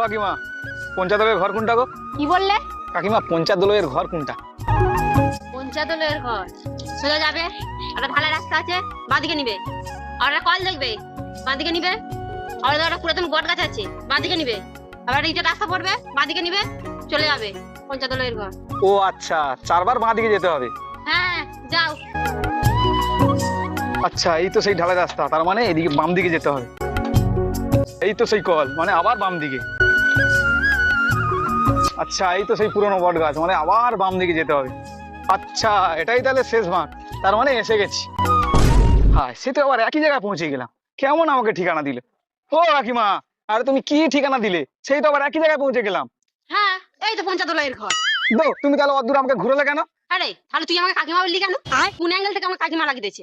কাকিমা, পঞ্চায়েতের ঘর কোনটা গো? কি বললে? কাকিমা, পঞ্চায়েতের ঘর কোনটা? পঞ্চায়েতের ঘর সোজা যাবে, একটা ঢালাই রাস্তা আছে, বাঁদিকে নিবে। আর একটা কল দেখবে, বাঁদিকে নিবে। আর একটা পুরাতন বট গাছ আছে, বাঁদিকে নিবে। আবার একটা ইটের রাস্তা পড়বে, বাঁদিকে নিবে, চলে যাবে পঞ্চায়েতের ঘর। ও আচ্ছা, 4বার বাঁ দিকে যেতে হবে। হ্যাঁ, যাও। আচ্ছা, এই তো সেই ঢালাই রাস্তা, তার মানে এদিকে বাম দিকে যেতে হবে। এই তো সেই কল, মানে আবার বাম দিকে। আচ্ছা, এই তো সেই পুরনো বট গাছ, মানে আবার বাম দিকে যেতে হবে। আচ্ছা, এটাই তাহলে শেষ ভাগ, তার মানে এসে গেছি। হ্যাঁ, সে তো আবার একই জায়গায় পৌঁছে গেলাম। কেমন আমাকে ঠিকানা দিলে? ও কাকিমা, আরে তুমি কি ঠিকানা দিলে? সেই তো আবার একই জায়গায় পৌঁছে গেলাম। হ্যাঁ, এই তো পঞ্চায়েতের ঘর। তুমি তাহলে অত দূর আমাকে ঘুরালে কেন? আরে তাহলে তুই আমাকে কাকিমা বললি কেন? কোন অ্যাঙ্গেল থেকে আমার কাকিমা লাগিয়েছে?